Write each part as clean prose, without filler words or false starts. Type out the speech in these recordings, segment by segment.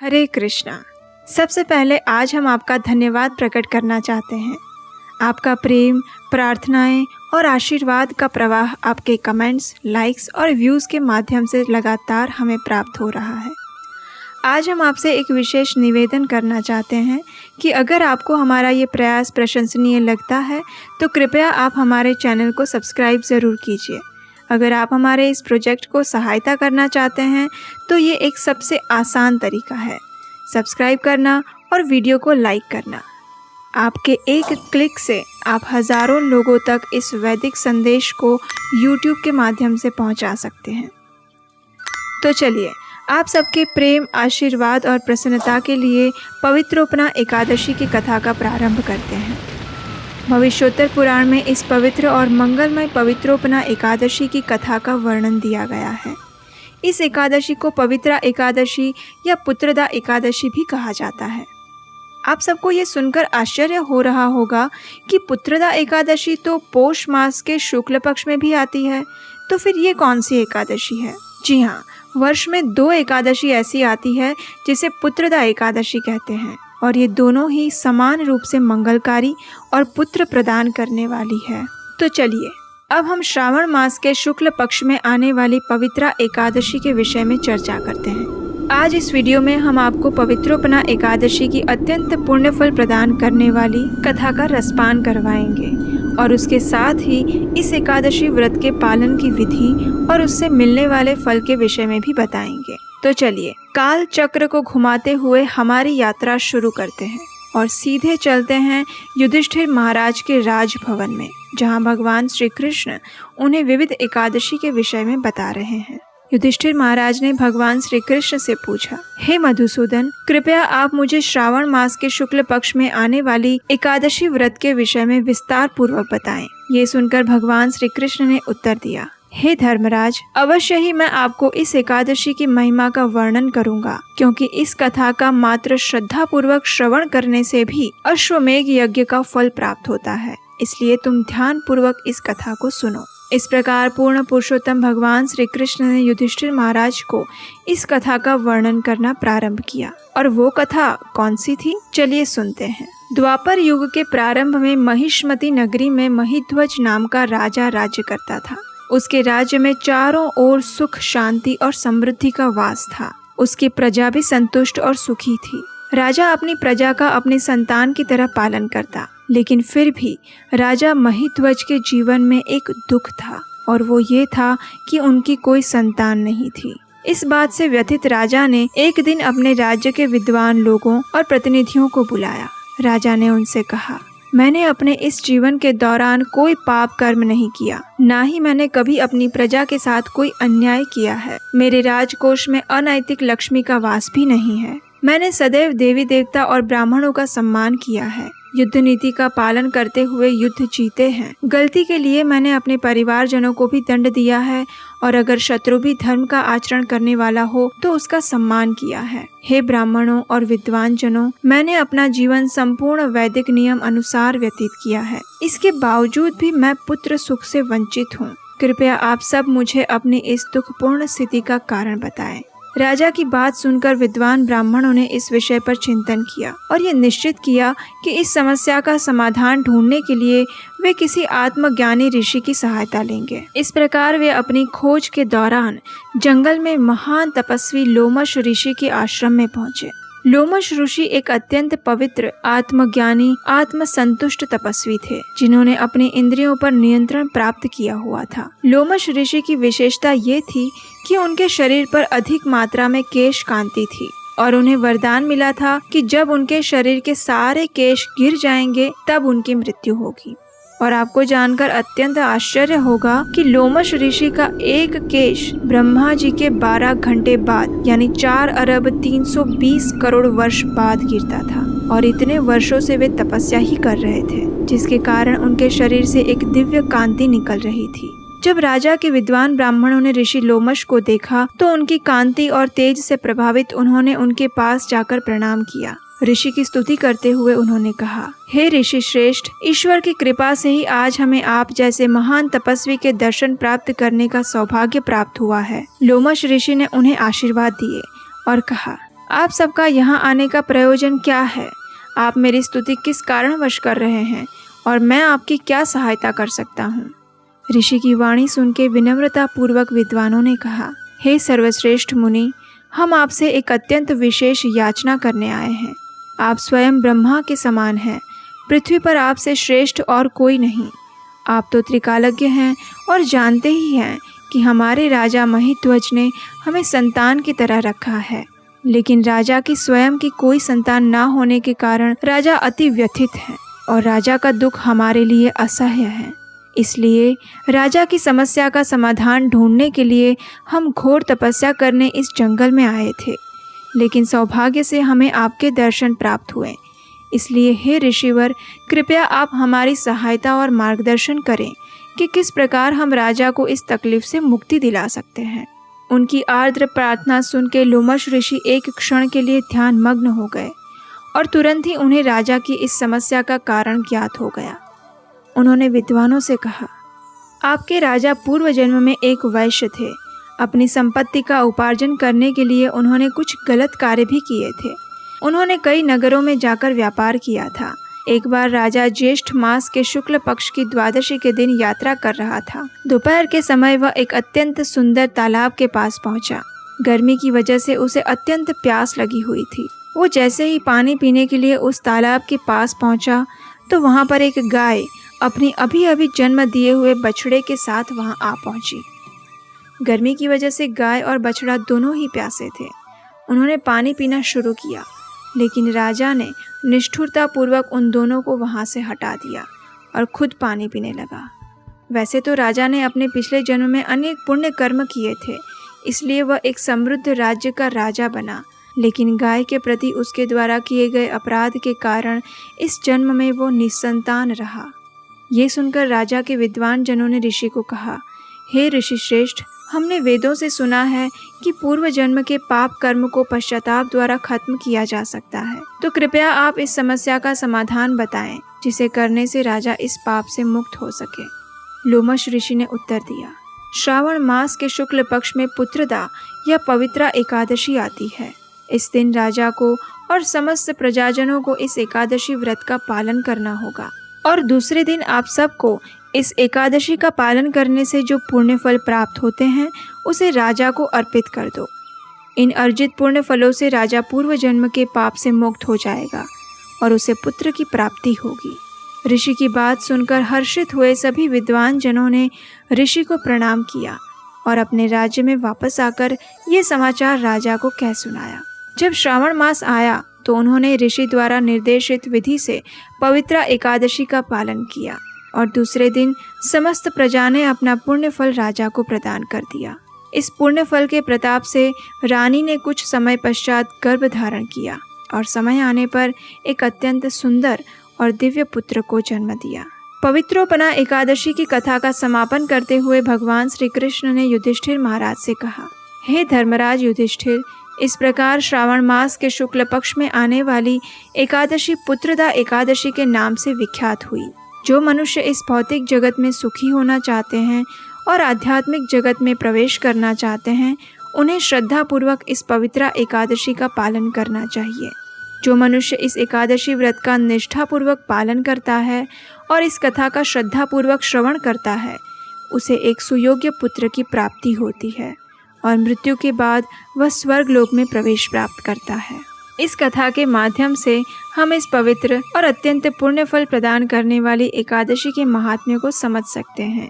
हरे कृष्णा। सबसे पहले आज हम आपका धन्यवाद प्रकट करना चाहते हैं। आपका प्रेम, प्रार्थनाएं और आशीर्वाद का प्रवाह आपके कमेंट्स, लाइक्स और व्यूज़ के माध्यम से लगातार हमें प्राप्त हो रहा है। आज हम आपसे एक विशेष निवेदन करना चाहते हैं कि अगर आपको हमारा ये प्रयास प्रशंसनीय लगता है तो कृपया आप हमारे चैनल को सब्सक्राइब ज़रूर कीजिए। अगर आप हमारे इस प्रोजेक्ट को सहायता करना चाहते हैं तो ये एक सबसे आसान तरीका है, सब्सक्राइब करना और वीडियो को लाइक करना। आपके एक क्लिक से आप हज़ारों लोगों तक इस वैदिक संदेश को YouTube के माध्यम से पहुंचा सकते हैं। तो चलिए आप सबके प्रेम, आशीर्वाद और प्रसन्नता के लिए पवित्रोपना एकादशी की कथा का प्रारंभ करते हैं। भविष्योत्तर पुराण में इस पवित्र और मंगलमय पवित्रोपना एकादशी की कथा का वर्णन दिया गया है। इस एकादशी को पवित्रा एकादशी या पुत्रदा एकादशी भी कहा जाता है। आप सबको ये सुनकर आश्चर्य हो रहा होगा कि पुत्रदा एकादशी तो पौष मास के शुक्ल पक्ष में भी आती है, तो फिर ये कौन सी एकादशी है? जी हाँ, वर्ष में 2 एकादशी ऐसी आती है जिसे पुत्रदा एकादशी कहते हैं और ये दोनों ही समान रूप से मंगलकारी और पुत्र प्रदान करने वाली है। तो चलिए अब हम श्रावण मास के शुक्ल पक्ष में आने वाली पवित्रा एकादशी के विषय में चर्चा करते हैं। आज इस वीडियो में हम आपको पवित्रोपना एकादशी की अत्यंत पुण्य फल प्रदान करने वाली कथा का रसपान करवाएंगे और उसके साथ ही इस एकादशी व्रत के पालन की विधि और उससे मिलने वाले फल के विषय में भी बताएंगे। तो चलिए काल चक्र को घुमाते हुए हमारी यात्रा शुरू करते हैं और सीधे चलते हैं युधिष्ठिर महाराज के राजभवन में, जहां भगवान श्री कृष्ण उन्हें विविध एकादशी के विषय में बता रहे हैं। युधिष्ठिर महाराज ने भगवान श्री कृष्ण से पूछा, हे मधुसूदन, कृपया आप मुझे श्रावण मास के शुक्ल पक्ष में आने वाली एकादशी व्रत के विषय में विस्तार पूर्वक बताएं। ये सुनकर भगवान श्री कृष्ण ने उत्तर दिया, हे धर्मराज, अवश्य ही मैं आपको इस एकादशी की महिमा का वर्णन करूंगा, क्योंकि इस कथा का मात्र श्रद्धा पूर्वक श्रवण करने से भी अश्वमेघ यज्ञ का फल प्राप्त होता है। इसलिए तुम ध्यान पूर्वक इस कथा को सुनो। इस प्रकार पूर्ण पुरुषोत्तम भगवान श्री कृष्ण ने युधिष्ठिर महाराज को इस कथा का वर्णन करना प्रारंभ किया। और वो कथा कौन सी थी? चलिए सुनते हैं। द्वापर युग के प्रारंभ में महिष्मती नगरी में महिध्वज नाम का राजा राज्य करता था। उसके राज्य में चारों ओर सुख, शांति और समृद्धि का वास था। उसकी प्रजा भी संतुष्ट और सुखी थी। राजा अपनी प्रजा का अपनी संतान की तरह पालन करता, लेकिन फिर भी राजा महिध्वज के जीवन में एक दुख था और वो ये था कि उनकी कोई संतान नहीं थी। इस बात से व्यथित राजा ने एक दिन अपने राज्य के विद्वान लोगों और प्रतिनिधियों को बुलाया। राजा ने उनसे कहा, मैंने अपने इस जीवन के दौरान कोई पाप कर्म नहीं किया, ना ही मैंने कभी अपनी प्रजा के साथ कोई अन्याय किया है। मेरे राजकोष में अनैतिक लक्ष्मी का वास भी नहीं है। मैंने सदैव देवी देवता और ब्राह्मणों का सम्मान किया है, युद्ध नीति का पालन करते हुए युद्ध जीते हैं। गलती के लिए मैंने अपने परिवारजनों को भी दंड दिया है और अगर शत्रु भी धर्म का आचरण करने वाला हो तो उसका सम्मान किया है। हे ब्राह्मणों और विद्वान जनों, मैंने अपना जीवन संपूर्ण वैदिक नियम अनुसार व्यतीत किया है। इसके बावजूद भी मैं पुत्र सुख से वंचित हूँ। कृपया आप सब मुझे अपनी इस दुखपूर्ण स्थिति का कारण बताएं। राजा की बात सुनकर विद्वान ब्राह्मणों ने इस विषय पर चिंतन किया और ये निश्चित किया कि इस समस्या का समाधान ढूंढने के लिए वे किसी आत्मज्ञानी ऋषि की सहायता लेंगे। इस प्रकार वे अपनी खोज के दौरान जंगल में महान तपस्वी लोमश ऋषि के आश्रम में पहुंचे। लोमश ऋषि एक अत्यंत पवित्र, आत्मज्ञानी, आत्मसंतुष्ट तपस्वी थे, जिन्होंने अपने इंद्रियों पर नियंत्रण प्राप्त किया हुआ था। लोमश ऋषि की विशेषता ये थी कि उनके शरीर पर अधिक मात्रा में केश कांति थी और उन्हें वरदान मिला था कि जब उनके शरीर के सारे केश गिर जाएंगे तब उनकी मृत्यु होगी। और आपको जानकर अत्यंत आश्चर्य होगा कि लोमश ऋषि का एक केश ब्रह्मा जी के 12 घंटे बाद यानी 4 अरब 320 करोड़ वर्ष बाद गिरता था और इतने वर्षों से वे तपस्या ही कर रहे थे, जिसके कारण उनके शरीर से एक दिव्य कांति निकल रही थी। जब राजा के विद्वान ब्राह्मणों ने ऋषि लोमश को देखा तो उनकी कांति और तेज से प्रभावित उन्होंने उनके पास जाकर प्रणाम किया। ऋषि की स्तुति करते हुए उन्होंने कहा, हे ऋषि श्रेष्ठ, ईश्वर की कृपा से ही आज हमें आप जैसे महान तपस्वी के दर्शन प्राप्त करने का सौभाग्य प्राप्त हुआ है। लोमश ऋषि ने उन्हें आशीर्वाद दिए और कहा, आप सबका यहाँ आने का प्रयोजन क्या है? आप मेरी स्तुति किस कारणवश कर रहे हैं और मैं आपकी क्या सहायता कर सकता हूँ? ऋषि की वाणी सुन के विनम्रता पूर्वक विद्वानों ने कहा, हे सर्वश्रेष्ठ मुनि, हम आपसे एक अत्यंत विशेष याचना करने आए हैं। आप स्वयं ब्रह्मा के समान हैं। पृथ्वी पर आपसे श्रेष्ठ और कोई नहीं। आप तो त्रिकालज्ञ हैं और जानते ही हैं कि हमारे राजा महिध्वज ने हमें संतान की तरह रखा है, लेकिन राजा की स्वयं की कोई संतान ना होने के कारण राजा अति व्यथित हैं और राजा का दुख हमारे लिए असह्य है। इसलिए राजा की समस्या का समाधान ढूंढने के लिए हम घोर तपस्या करने इस जंगल में आए थे, लेकिन सौभाग्य से हमें आपके दर्शन प्राप्त हुए। इसलिए हे ऋषिवर, कृपया आप हमारी सहायता और मार्गदर्शन करें कि किस प्रकार हम राजा को इस तकलीफ से मुक्ति दिला सकते हैं। उनकी आर्द्र प्रार्थना सुन के लोमश ऋषि एक क्षण के लिए ध्यान मग्न हो गए और तुरंत ही उन्हें राजा की इस समस्या का कारण ज्ञात हो गया। उन्होंने विद्वानों से कहा, आपके राजा पूर्व जन्म में एक वैश्य थे। अपनी संपत्ति का उपार्जन करने के लिए उन्होंने कुछ गलत कार्य भी किए थे। उन्होंने कई नगरों में जाकर व्यापार किया था। एक बार राजा ज्येष्ठ मास के शुक्ल पक्ष की द्वादशी के दिन यात्रा कर रहा था। दोपहर के समय वह एक अत्यंत सुंदर तालाब के पास पहुंचा। गर्मी की वजह से उसे अत्यंत प्यास लगी हुई थी। वो जैसे ही पानी पीने के लिए उस तालाब के पास पहुंचा तो वहां पर एक गाय अपनी अभी अभी जन्म दिए हुए बछड़े के साथ वहां आ पहुंची। गर्मी की वजह से गाय और बछड़ा दोनों ही प्यासे थे। उन्होंने पानी पीना शुरू किया, लेकिन राजा ने निष्ठुरतापूर्वक उन दोनों को वहां से हटा दिया और खुद पानी पीने लगा। वैसे तो राजा ने अपने पिछले जन्म में अनेक पुण्य कर्म किए थे, इसलिए वह एक समृद्ध राज्य का राजा बना, लेकिन गाय के प्रति उसके द्वारा किए गए अपराध के कारण इस जन्म में वो निसंतान रहा। ये सुनकर राजा के विद्वान जनों ने ऋषि को कहा, हे ऋषि श्रेष्ठ, हमने वेदों से सुना है कि पूर्व जन्म के पाप कर्म को पश्चाताप द्वारा खत्म किया जा सकता है, तो कृपया आप इस समस्या का समाधान बताएं, जिसे करने से राजा इस पाप से मुक्त हो सके। लोमश ऋषि ने उत्तर दिया, श्रावण मास के शुक्ल पक्ष में पुत्रदा या पवित्रा एकादशी आती है। इस दिन राजा को और समस्त प्रजाजनों को इस एकादशी व्रत का पालन करना होगा और दूसरे दिन आप सबको इस एकादशी का पालन करने से जो पुण्य फल प्राप्त होते हैं उसे राजा को अर्पित कर दो। इन अर्जित पुण्य फलों से राजा पूर्व जन्म के पाप से मुक्त हो जाएगा और उसे पुत्र की प्राप्ति होगी। ऋषि की बात सुनकर हर्षित हुए सभी विद्वान जनों ने ऋषि को प्रणाम किया और अपने राज्य में वापस आकर ये समाचार राजा को कह सुनाया। जब श्रावण मास आया तो उन्होंने ऋषि द्वारा निर्देशित विधि से पवित्रा एकादशी का पालन किया और दूसरे दिन समस्त प्रजा ने अपना पुण्य फल राजा को प्रदान कर दिया। इस पुण्य फल के प्रताप से रानी ने कुछ समय पश्चात गर्भ धारण किया और समय आने पर एक अत्यंत सुंदर और दिव्य पुत्र को जन्म दिया। पवित्रोपना एकादशी की कथा का समापन करते हुए भगवान श्री कृष्ण ने युधिष्ठिर महाराज से कहा, हे धर्मराज युधिष्ठिर, इस प्रकार श्रावण मास के शुक्ल पक्ष में आने वाली एकादशी पुत्रदा एकादशी के नाम से विख्यात हुई। जो मनुष्य इस भौतिक जगत में सुखी होना चाहते हैं और आध्यात्मिक जगत में प्रवेश करना चाहते हैं, उन्हें श्रद्धापूर्वक इस पवित्र एकादशी का पालन करना चाहिए। जो मनुष्य इस एकादशी व्रत का निष्ठापूर्वक पालन करता है और इस कथा का श्रद्धापूर्वक श्रवण करता है, उसे एक सुयोग्य पुत्र की प्राप्ति होती है और मृत्यु के बाद वह स्वर्ग लोक में प्रवेश प्राप्त करता है। इस कथा के माध्यम से हम इस पवित्र और अत्यंत पुण्य फल प्रदान करने वाली एकादशी के महात्म्य को समझ सकते हैं।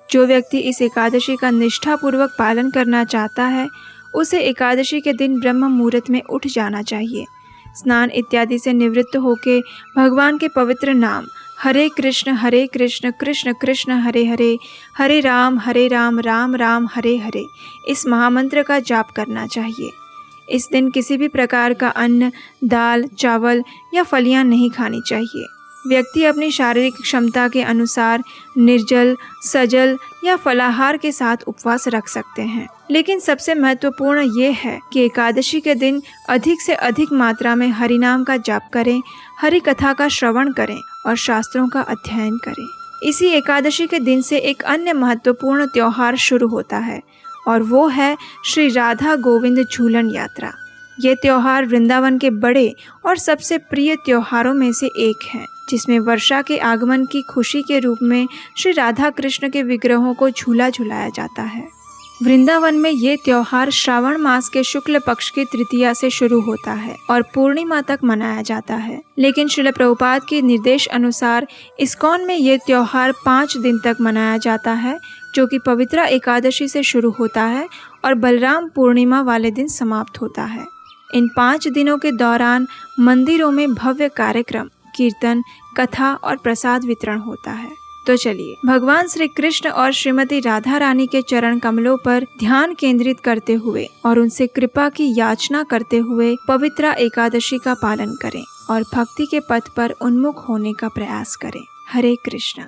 जो व्यक्ति इस एकादशी का निष्ठापूर्वक पालन करना चाहता है, उसे एकादशी के दिन ब्रह्म मुहूर्त में उठ जाना चाहिए। स्नान इत्यादि से निवृत्त होके भगवान के पवित्र नाम हरे कृष्ण कृष्ण कृष्ण हरे हरे, हरे राम राम राम हरे हरे, इस महामंत्र का जाप करना चाहिए। इस दिन किसी भी प्रकार का अन्न, दाल, चावल या फलियां नहीं खानी चाहिए। व्यक्ति अपनी शारीरिक क्षमता के अनुसार निर्जल, सजल या फलाहार के साथ उपवास रख सकते हैं, लेकिन सबसे महत्वपूर्ण ये है कि एकादशी के दिन अधिक से अधिक मात्रा में हरि नाम का जाप करें, हरि कथा का श्रवण करें और शास्त्रों का अध्ययन करें। इसी एकादशी के दिन से एक अन्य महत्वपूर्ण त्योहार शुरू होता है और वो है श्री राधा गोविंद झूलन यात्रा। ये त्योहार वृंदावन के बड़े और सबसे प्रिय त्योहारों में से एक है, जिसमें वर्षा के आगमन की खुशी के रूप में श्री राधा कृष्ण के विग्रहों को झूला झुलाया जाता है। वृंदावन में ये त्योहार श्रावण मास के शुक्ल पक्ष की तृतीया से शुरू होता है और पूर्णिमा तक मनाया जाता है। लेकिन श्रील प्रभुपाद के निर्देश अनुसार इस्कॉन में ये त्योहार 5 दिन तक मनाया जाता है, जो कि पवित्रा एकादशी से शुरू होता है और बलराम पूर्णिमा वाले दिन समाप्त होता है। इन 5 दिनों के दौरान मंदिरों में भव्य कार्यक्रम, कीर्तन, कथा और प्रसाद वितरण होता है। तो चलिए भगवान श्री कृष्ण और श्रीमती राधा रानी के चरण कमलों पर ध्यान केंद्रित करते हुए और उनसे कृपा की याचना करते हुए पवित्रा एकादशी का पालन करें और भक्ति के पथ पर उन्मुख होने का प्रयास करें। हरे कृष्णा।